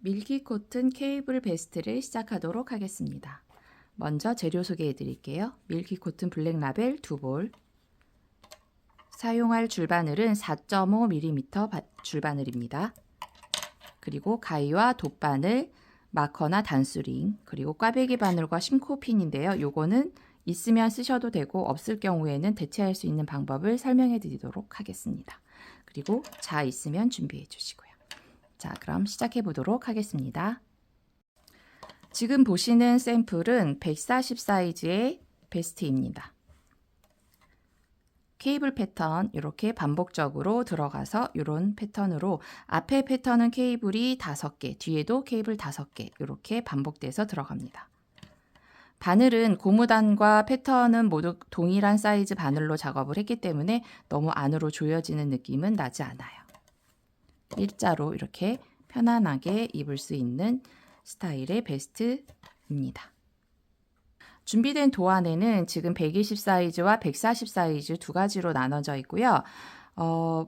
밀키 코튼 케이블 베스트를 시작하도록 하겠습니다. 먼저 재료 소개해 드릴게요. 밀키 코튼 블랙 라벨 2볼, 사용할 줄바늘은 4.5mm 줄바늘입니다. 그리고 가위와 돗바늘, 마커나 단수링, 그리고 꽈배기 바늘과 심코핀인데요. 요거는 있으면 쓰셔도 되고 없을 경우에는 대체할 수 있는 방법을 설명해 드리도록 하겠습니다. 그리고 자 있으면 준비해 주시고요. 자, 그럼 시작해 보도록 하겠습니다. 지금 보시는 샘플은 140 사이즈의 베스트입니다. 케이블 패턴 이렇게 반복적으로 들어가서 이런 패턴으로 앞에 패턴은 케이블이 5개, 뒤에도 케이블 5개 이렇게 반복돼서 들어갑니다. 바늘은 고무단과 패턴은 모두 동일한 사이즈 바늘로 작업을 했기 때문에 너무 안으로 조여지는 느낌은 나지 않아요. 일자로 이렇게 편안하게 입을 수 있는 스타일의 베스트입니다. 준비된 도안에는 지금 120 사이즈와 140 사이즈 두 가지로 나눠져 있고요.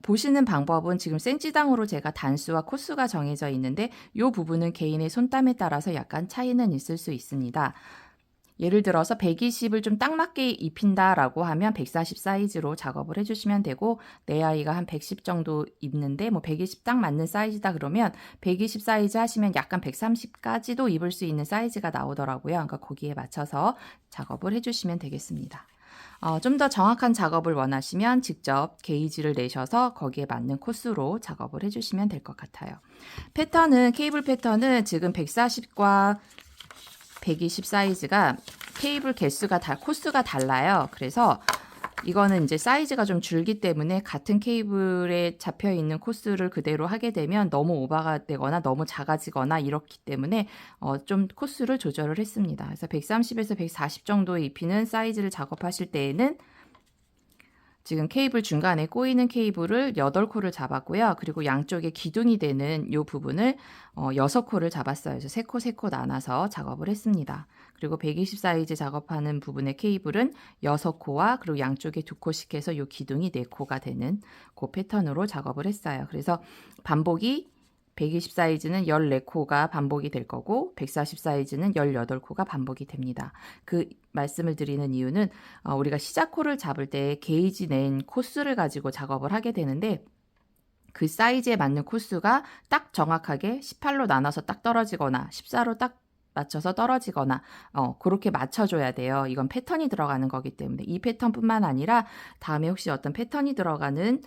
보시는 방법은 지금 센치당으로 제가 단수와 코수가 정해져 있는데 이 부분은 개인의 손땀에 따라서 약간 차이는 있을 수 있습니다. 예를 들어서 120을 좀 딱 맞게 입힌다라고 하면 140 사이즈로 작업을 해주시면 되고, 내 아이가 한 110 정도 입는데 뭐 120 딱 맞는 사이즈다 그러면 120 사이즈 하시면 약간 130까지도 입을 수 있는 사이즈가 나오더라고요. 그러니까 거기에 맞춰서 작업을 해주시면 되겠습니다. 좀 더 정확한 작업을 원하시면 직접 게이지를 내셔서 거기에 맞는 코스로 작업을 해주시면 될 것 같아요. 패턴은 케이블 패턴은 지금 140과 120 사이즈가 케이블 개수가 코스가 달라요. 그래서 이거는 이제 사이즈가 좀 줄기 때문에 같은 케이블에 잡혀 있는 코스를 그대로 하게 되면 너무 오버가 되거나 너무 작아지거나 이렇기 때문에 좀 코스를 조절을 했습니다. 그래서 130에서 140 정도 입히는 사이즈를 작업하실 때에는 지금 케이블 중간에 꼬이는 케이블을 8코를 잡았고요. 그리고 양쪽에 기둥이 되는 이 부분을 6코를 잡았어요. 그래서 3코, 3코 나눠서 작업을 했습니다. 그리고 120 사이즈 작업하는 부분의 케이블은 6코와 그리고 양쪽에 2코씩 해서 이 기둥이 4코가 되는 그 패턴으로 작업을 했어요. 그래서 반복이 120 사이즈는 14코가 반복이 될 거고 140 사이즈는 18코가 반복이 됩니다. 그 말씀을 드리는 이유는 우리가 시작코를 잡을 때 게이지 낸 코스를 가지고 작업을 하게 되는데 그 사이즈에 맞는 코스가 딱 정확하게 18로 나눠서 딱 떨어지거나 14로 딱 맞춰서 떨어지거나 그렇게 맞춰줘야 돼요. 이건 패턴이 들어가는 거기 때문에 이 패턴뿐만 아니라 다음에 혹시 어떤 패턴이 들어가는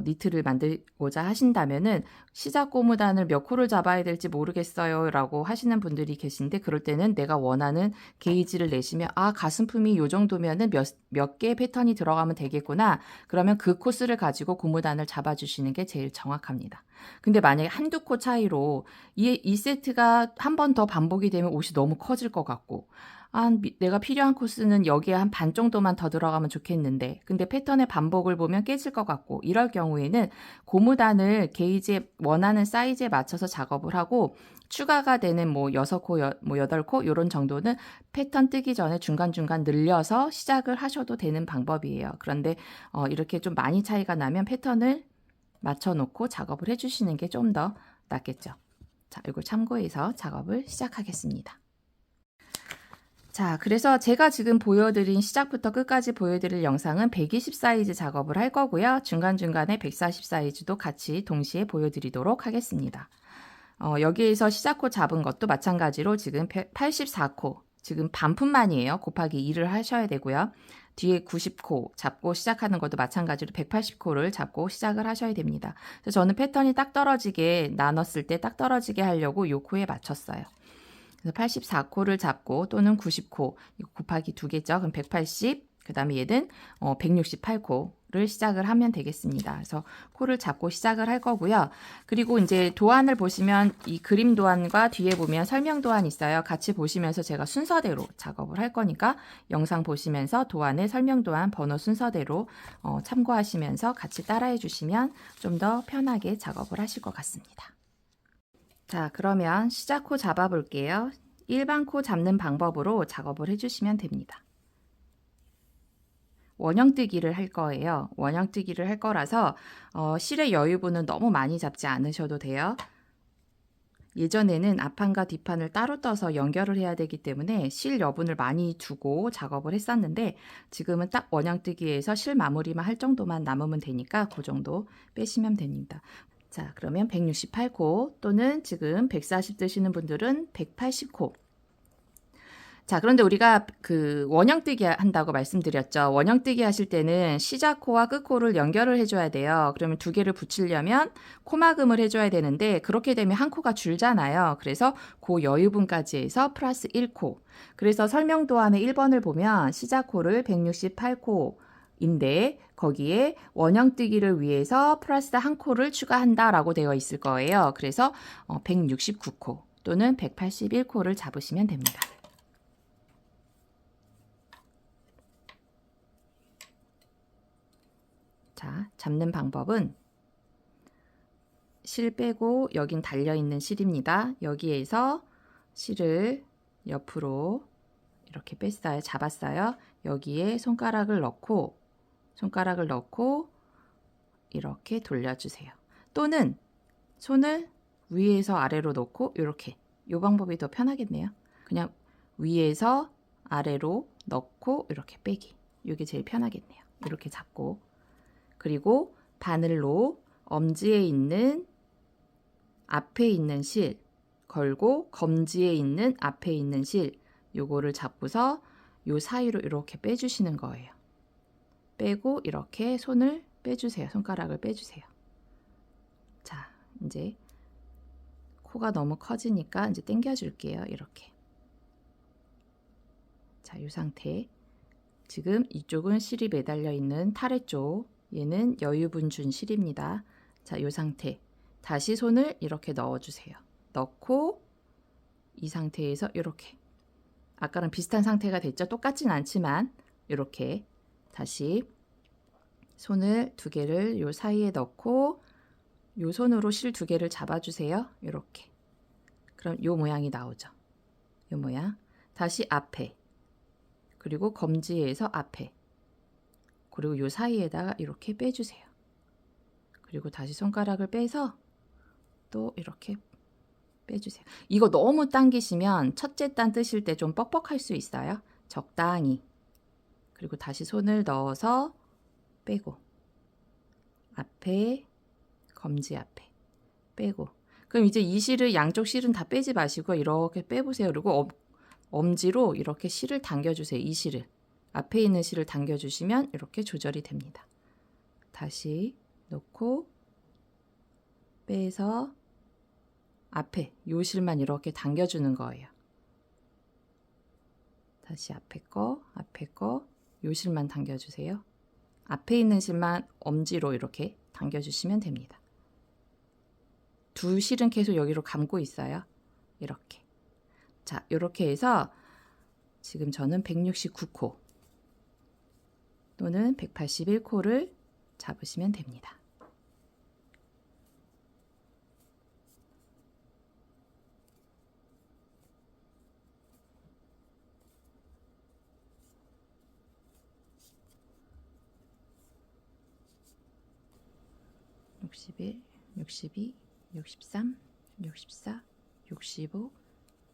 니트를 만들고자 하신다면은 시작 고무단을 몇 코를 잡아야 될지 모르겠어요 라고 하시는 분들이 계신데, 그럴 때는 내가 원하는 게이지를 내시면 가슴품이 요 정도면은 몇 개의 패턴이 들어가면 되겠구나, 그러면 그 코스를 가지고 고무단을 잡아주시는 게 제일 정확합니다. 근데 만약에 한두 코 차이로 이 세트가 한 번 더 반복이 되면 옷이 너무 커질 것 같고, 내가 필요한 코스는 여기에 한 반 정도만 더 들어가면 좋겠는데 근데 패턴의 반복을 보면 깨질 것 같고, 이럴 경우에는 고무단을 게이지에 원하는 사이즈에 맞춰서 작업을 하고 추가가 되는 뭐 6코, 뭐 8코 이런 정도는 패턴 뜨기 전에 중간중간 늘려서 시작을 하셔도 되는 방법이에요. 그런데 이렇게 좀 많이 차이가 나면 패턴을 맞춰 놓고 작업을 해주시는 게 좀 더 낫겠죠. 자, 이걸 참고해서 작업을 시작하겠습니다. 자, 그래서 제가 지금 보여드린 시작부터 끝까지 보여드릴 영상은 120 사이즈 작업을 할 거고요. 중간중간에 140 사이즈도 같이 동시에 보여드리도록 하겠습니다. 여기에서 시작코 잡은 것도 마찬가지로 지금 84코, 지금 반품만이에요. 곱하기 2를 하셔야 되고요. 뒤에 90코 잡고 시작하는 것도 마찬가지로 180코를 잡고 시작을 하셔야 됩니다. 그래서 저는 패턴이 딱 떨어지게 나눴을 때 딱 떨어지게 하려고 요 코에 맞췄어요. 그래서 84코를 잡고 또는 90코, 곱하기 2개죠. 그럼 180, 그 다음에 얘는 168코를 시작을 하면 되겠습니다. 그래서 코를 잡고 시작을 할 거고요. 그리고 이제 도안을 보시면 이 그림 도안과 뒤에 보면 설명 도안 있어요. 같이 보시면서 제가 순서대로 작업을 할 거니까 영상 보시면서 도안의 설명 도안 번호 순서대로 참고하시면서 같이 따라해 주시면 좀 더 편하게 작업을 하실 것 같습니다. 자, 그러면 시작 코 잡아 볼게요. 일반 코 잡는 방법으로 작업을 해주시면 됩니다. 원형뜨기를 할 거예요. 원형뜨기를 할 거라서 실의 여유분은 너무 많이 잡지 않으셔도 돼요. 예전에는 앞판과 뒷판을 따로 떠서 연결을 해야 되기 때문에 실 여분을 많이 두고 작업을 했었는데 지금은 딱 원형뜨기에서 실 마무리만 할 정도만 남으면 되니까 그 정도 빼시면 됩니다. 자, 그러면 168코 또는 지금 140 뜨시는 분들은 180코. 자, 그런데 우리가 그 원형뜨기 한다고 말씀드렸죠. 원형뜨기 하실 때는 시작코와 끝코를 연결을 해줘야 돼요. 그러면 두 개를 붙이려면 코막음을 해줘야 되는데 그렇게 되면 한 코가 줄잖아요. 그래서 그 여유분까지 해서 플러스 1코. 그래서 설명도안의 1번을 보면 시작코를 168코인데 거기에 원형뜨기를 위해서 플러스 한 코를 추가한다라고 되어 있을 거예요. 그래서 169코 또는 181코를 잡으시면 됩니다. 자, 잡는 방법은 실 빼고 여긴 달려있는 실입니다. 여기에서 실을 옆으로 이렇게 뺐어요. 잡았어요. 여기에 손가락을 넣고 이렇게 돌려주세요. 또는 손을 위에서 아래로 놓고 이렇게 이 방법이 더 편하겠네요. 그냥 위에서 아래로 넣고 이렇게 빼기. 이게 제일 편하겠네요. 이렇게 잡고 그리고 바늘로 엄지에 있는 앞에 있는 실 걸고 검지에 있는 앞에 있는 실 요거를 잡고서 요 사이로 이렇게 빼주시는 거예요. 빼고 이렇게 손을 빼주세요. 손가락을 빼주세요. 자, 이제 코가 너무 커지니까 이제 당겨 줄게요. 이렇게. 자, 요 상태. 지금 이쪽은 실이 매달려 있는 타래 쪽, 얘는 여유분 준 실입니다. 자, 이 상태. 다시 손을 이렇게 넣어주세요. 넣고 이 상태에서 이렇게. 아까랑 비슷한 상태가 됐죠? 똑같진 않지만 이렇게 다시 손을 두 개를 요 사이에 넣고 요 손으로 실 두 개를 잡아주세요. 이렇게. 그럼 요 모양이 나오죠. 요 모양. 다시 앞에. 그리고 검지에서 앞에. 그리고 요 사이에다가 이렇게 빼주세요. 그리고 다시 손가락을 빼서 또 이렇게 빼주세요. 이거 너무 당기시면 첫째 단 뜨실 때 좀 뻑뻑할 수 있어요. 적당히. 그리고 다시 손을 넣어서 빼고 앞에 검지 앞에 빼고 그럼 이제 이 실을 양쪽 실은 다 빼지 마시고 이렇게 빼보세요. 그리고 엄지로 이렇게 실을 당겨주세요. 이 실을. 앞에 있는 실을 당겨주시면 이렇게 조절이 됩니다. 다시 놓고 빼서 앞에 요 실만 이렇게 당겨주는 거예요. 다시 앞에 거, 요 실만 당겨주세요. 앞에 있는 실만 엄지로 이렇게 당겨주시면 됩니다. 두 실은 계속 여기로 감고 있어요. 이렇게. 자, 이렇게 해서 지금 저는 169코 또는 181코를 잡으시면 됩니다. (61) (62) (63) (64) (65)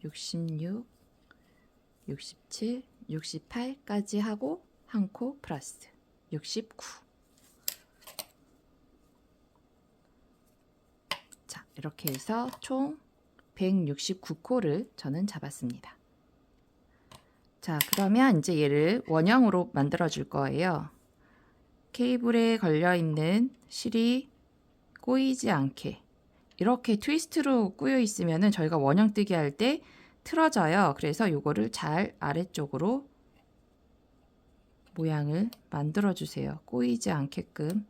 (66) (67) (68까지) 하고 한 코 플러스 69. 자, 이렇게 해서 총 169코를 저는 잡았습니다. 자, 그러면 이제 얘를 원형으로 만들어 줄 거예요. 케이블에 걸려 있는 실이 꼬이지 않게 이렇게 트위스트로 꼬여 있으면은 저희가 원형 뜨기 할 때 틀어져요. 그래서 요거를 잘 아래쪽으로 모양을 만들어 주세요. 꼬이지 않게끔.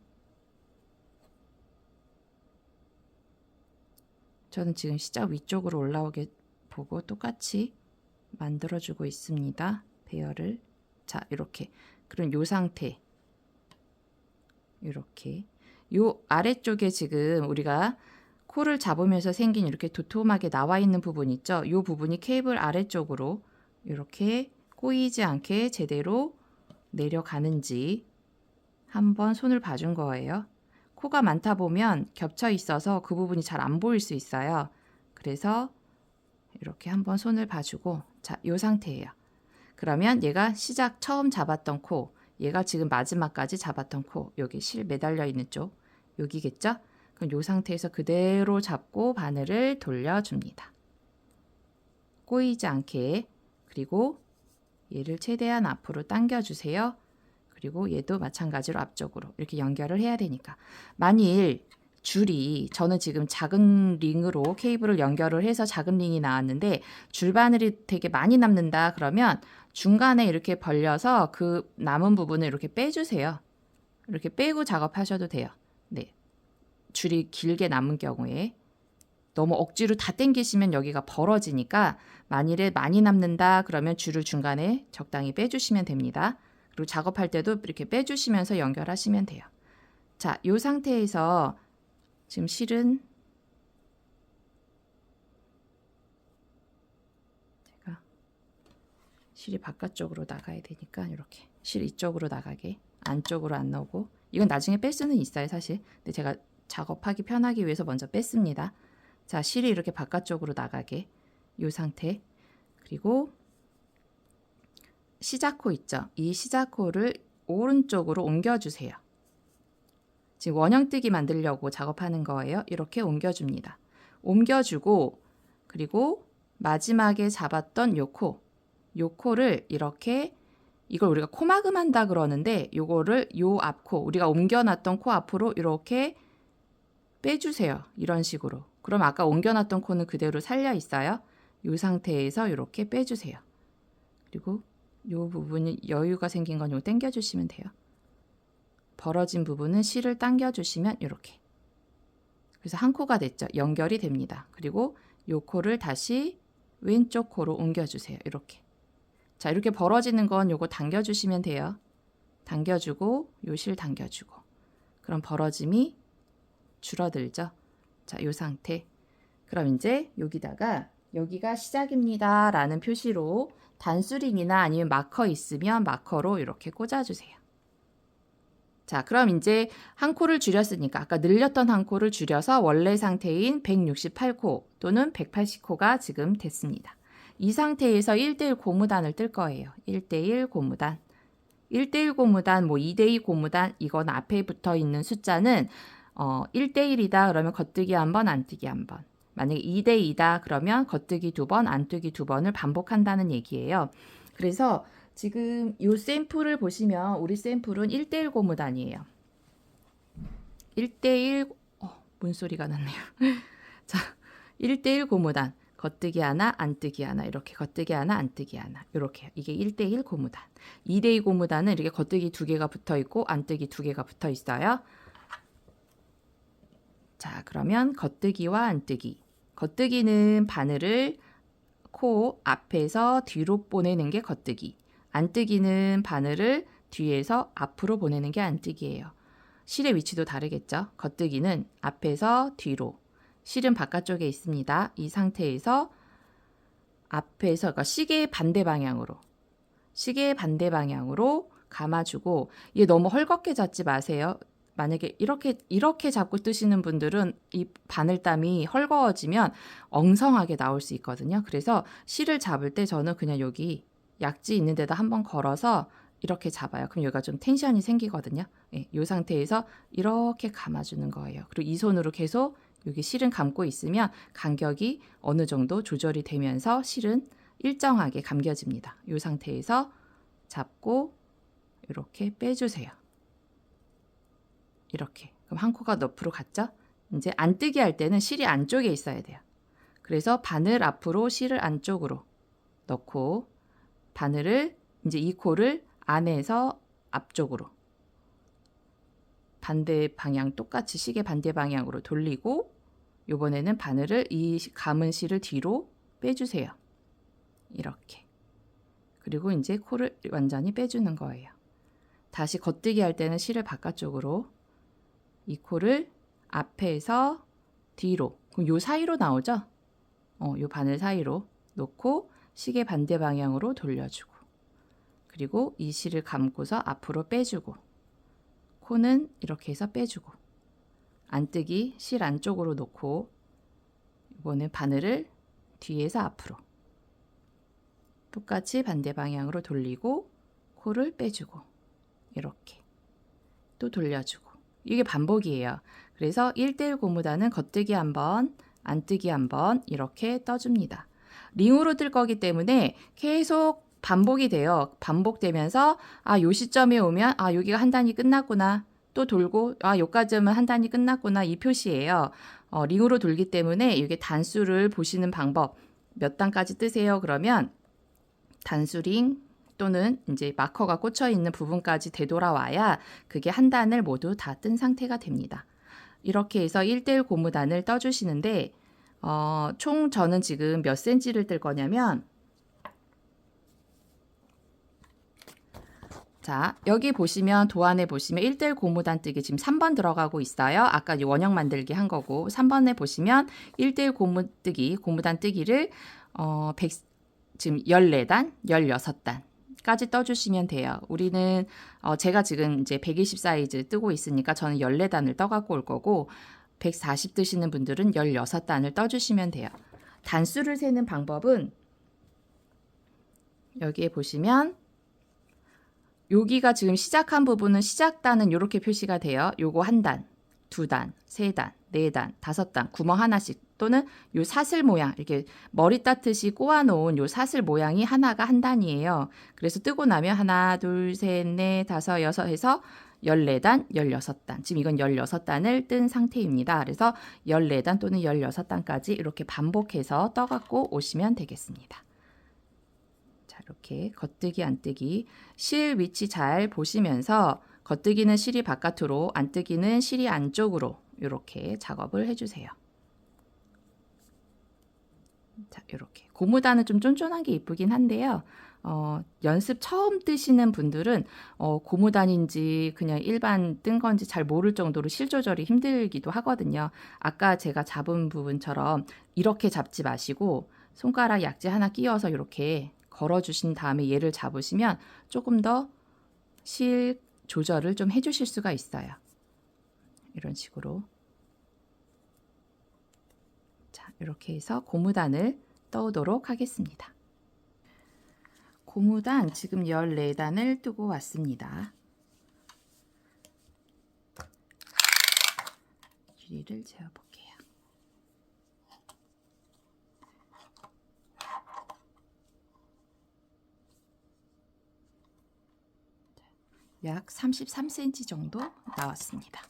저는 지금 시작 위쪽으로 올라오게 보고 똑같이 만들어 주고 있습니다. 배열을. 자, 이렇게. 그럼 요 상태. 이렇게. 요 아래쪽에 지금 우리가 코를 잡으면서 생긴 이렇게 도톰하게 나와 있는 부분 있죠? 요 부분이 케이블 아래쪽으로 이렇게 꼬이지 않게 제대로 내려가는지 한번 손을 봐준 거예요. 코가 많다 보면 겹쳐 있어서 그 부분이 잘 안 보일 수 있어요. 그래서 이렇게 한번 손을 봐주고 자, 이 상태예요. 그러면 얘가 시작 처음 잡았던 코, 얘가 지금 마지막까지 잡았던 코, 여기 실 매달려 있는 쪽, 여기겠죠? 그럼 이 상태에서 그대로 잡고 바늘을 돌려줍니다. 꼬이지 않게. 그리고 얘를 최대한 앞으로 당겨주세요. 그리고 얘도 마찬가지로 앞쪽으로 이렇게 연결을 해야 되니까. 만일 줄이, 저는 지금 작은 링으로 케이블을 연결을 해서 작은 링이 나왔는데 줄바늘이 되게 많이 남는다 그러면 중간에 이렇게 벌려서 그 남은 부분을 이렇게 빼주세요. 이렇게 빼고 작업하셔도 돼요. 네, 줄이 길게 남은 경우에. 너무 억지로 다 당기시면 여기가 벌어지니까 만일에 많이 남는다 그러면 줄을 중간에 적당히 빼주시면 됩니다. 그리고 작업할 때도 이렇게 빼주시면서 연결하시면 돼요. 자, 이 상태에서 지금 실은 제가 실이 바깥쪽으로 나가야 되니까 이렇게 실 이쪽으로 나가게, 안쪽으로 안 나오고, 이건 나중에 뺄 수는 있어요 사실. 근데 제가 작업하기 편하기 위해서 먼저 뺐습니다. 자, 실이 이렇게 바깥쪽으로 나가게, 이 상태. 그리고 시작코 있죠? 이 시작코를 오른쪽으로 옮겨주세요. 지금 원형뜨기 만들려고 작업하는 거예요. 이렇게 옮겨줍니다. 옮겨주고, 그리고 마지막에 잡았던 요 코를 이렇게, 이걸 우리가 코마금한다 그러는데 요거를 요 앞코, 우리가 옮겨놨던 코 앞으로 이렇게 빼주세요. 이런 식으로. 그럼 아까 옮겨놨던 코는 그대로 살려 있어요. 이 상태에서 이렇게 빼주세요. 그리고 이 부분이 여유가 생긴 건 이거 당겨주시면 돼요. 벌어진 부분은 실을 당겨주시면 이렇게. 그래서 한 코가 됐죠. 연결이 됩니다. 그리고 이 코를 다시 왼쪽 코로 옮겨주세요. 이렇게. 자, 이렇게 벌어지는 건 요거 당겨주시면 돼요. 당겨주고 요 실 당겨주고. 그럼 벌어짐이 줄어들죠. 자, 요 상태. 그럼 이제 여기다가 여기가 시작입니다 라는 표시로 단수링이나 아니면 마커 있으면 마커로 이렇게 꽂아주세요. 자, 그럼 이제 한 코를 줄였으니까 아까 늘렸던 한 코를 줄여서 원래 상태인 168코 또는 180코가 지금 됐습니다. 이 상태에서 1대1 고무단을 뜰 거예요. 1대1 고무단. 1대1 고무단, 뭐 2대2 고무단, 이건 앞에 붙어 있는 숫자는 1대1이다 그러면 겉뜨기 한 번, 안뜨기 한 번. 만약에 2대2다 그러면 겉뜨기 2번, 안뜨기 2번을 반복한다는 얘기예요. 그래서 지금 이 샘플을 보시면 우리 샘플은 1대1 고무단이에요. 1대1, 문소리가 났네요. 자, 1대1 고무단. 겉뜨기 하나, 안뜨기 하나, 이렇게 겉뜨기 하나, 안뜨기 하나, 이렇게. 이게 1대1 고무단. 2대2 고무단은 이렇게 겉뜨기 2개가 붙어 있고 안뜨기 2개가 붙어 있어요. 자, 그러면 겉뜨기와 안뜨기. 겉뜨기는 바늘을 코 앞에서 뒤로 보내는 게 겉뜨기. 안뜨기는 바늘을 뒤에서 앞으로 보내는 게 안뜨기예요. 실의 위치도 다르겠죠? 겉뜨기는 앞에서 뒤로, 실은 바깥쪽에 있습니다. 이 상태에서 앞에서, 그러니까 시계의 반대 방향으로, 시계의 반대 방향으로 감아주고, 얘 너무 헐겁게 잡지 마세요. 만약에 이렇게 잡고 뜨시는 분들은 이 바늘땀이 헐거워지면 엉성하게 나올 수 있거든요. 그래서 실을 잡을 때 저는 그냥 여기 약지 있는 데다 한번 걸어서 이렇게 잡아요. 그럼 여기가 좀 텐션이 생기거든요. 네, 이 상태에서 이렇게 감아주는 거예요. 그리고 이 손으로 계속 여기 실은 감고 있으면 간격이 어느 정도 조절이 되면서 실은 일정하게 감겨집니다. 이 상태에서 잡고 이렇게 빼주세요. 이렇게. 그럼 한 코가 옆으로 갔죠? 이제 안뜨기 할 때는 실이 안쪽에 있어야 돼요. 그래서 바늘 앞으로 실을 안쪽으로 넣고 바늘을 이제 이 코를 안에서 앞쪽으로 반대 방향 똑같이 시계 반대 방향으로 돌리고 이번에는 바늘을 이 감은 실을 뒤로 빼주세요. 이렇게. 그리고 이제 코를 완전히 빼주는 거예요. 다시 겉뜨기 할 때는 실을 바깥쪽으로 이 코를 앞에서 뒤로, 그럼 요 사이로 나오죠? 요 바늘 사이로 놓고 시계 반대 방향으로 돌려주고, 그리고 이 실을 감고서 앞으로 빼주고, 코는 이렇게 해서 빼주고, 안뜨기 실 안쪽으로 놓고 요거는 바늘을 뒤에서 앞으로 똑같이 반대 방향으로 돌리고 코를 빼주고 이렇게 또 돌려주고 이게 반복이에요. 그래서 1대1 고무단은 겉뜨기 한번, 안뜨기 한번 이렇게 떠줍니다. 링으로 뜰 거기 때문에 계속 반복이 돼요. 반복되면서 요 시점에 오면 여기가 한 단이 끝났구나. 또 돌고 요까지면 한 단이 끝났구나. 이 표시예요. 링으로 돌기 때문에 이게 단수를 보시는 방법 몇 단까지 뜨세요. 그러면 단수링 또는 이제 마커가 꽂혀 있는 부분까지 되돌아와야 그게 한 단을 모두 다 뜬 상태가 됩니다. 이렇게 해서 1대1 고무단을 떠주시는데 총 저는 지금 몇 센치를 뜰 거냐면 자 여기 보시면 도안에 보시면 1대1 고무단 뜨기 지금 3번 들어가고 있어요. 아까 원형 만들기 한 거고 3번에 보시면 1대1 고무단 뜨기를 지금 14단, 16단 까지 떠주시면 돼요. 우리는 제가 지금 이제 120 사이즈 뜨고 있으니까 저는 14단을 떠갖고 올 거고 140 뜨시는 분들은 16단을 떠주시면 돼요. 단수를 세는 방법은 여기에 보시면 여기가 지금 시작한 부분은 시작단은 이렇게 표시가 돼요. 요거 한 단, 두 단, 세 단, 네 단, 다섯 단, 구멍 하나씩 또는 요 사슬 모양 이렇게 머리 따듯이 꼬아놓은 요 사슬 모양이 하나가 한 단이에요. 그래서 뜨고 나면 하나, 둘, 셋, 넷, 다섯, 여섯 해서 14단, 16단. 지금 이건 16단을 뜬 상태입니다. 그래서 14단 또는 16단까지 이렇게 반복해서 떠갖고 오시면 되겠습니다. 자, 이렇게 겉뜨기, 안뜨기, 실 위치 잘 보시면서 겉뜨기는 실이 바깥으로, 안뜨기는 실이 안쪽으로 이렇게 작업을 해주세요. 자, 이렇게 고무단은 좀 쫀쫀한 게 이쁘긴 한데요. 연습 처음 뜨시는 분들은 고무단인지 그냥 일반 뜬 건지 잘 모를 정도로 실 조절이 힘들기도 하거든요. 아까 제가 잡은 부분처럼 이렇게 잡지 마시고 손가락 약지 하나 끼워서 이렇게 걸어 주신 다음에 얘를 잡으시면 조금 더 실 조절을 좀 해주실 수가 있어요. 이런 식으로. 자, 이렇게 해서 고무단을 떠오도록 하겠습니다. 고무단 지금 14단을 뜨고 왔습니다. 길이를 재어볼게요. 약 33cm 정도 나왔습니다.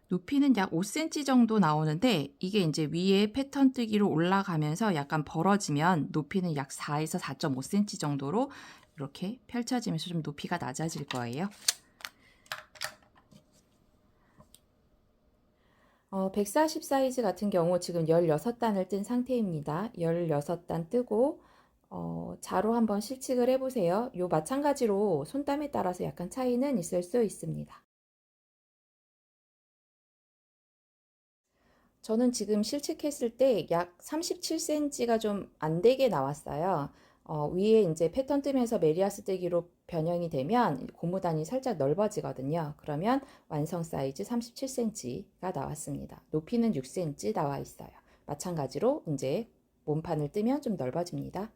높이는 약 5cm 정도 나오는데 이게 이제 위에 패턴 뜨기로 올라가면서 약간 벌어지면 높이는 약 4에서 4.5cm 정도로 이렇게 펼쳐지면서 좀 높이가 낮아질 거예요. 140 사이즈 같은 경우 지금 16단을 뜬 상태입니다. 16단 뜨고 자로 한번 실측을 해보세요. 요 마찬가지로 손땀에 따라서 약간 차이는 있을 수 있습니다. 저는 지금 실측했을 때 약 37cm가 좀 안 되게 나왔어요. 위에 이제 패턴 뜨면서 메리아스 뜨기로 변형이 되면 고무단이 살짝 넓어지거든요. 그러면 완성 사이즈 37cm가 나왔습니다. 높이는 6cm 나와 있어요. 마찬가지로 이제 몸판을 뜨면 좀 넓어집니다.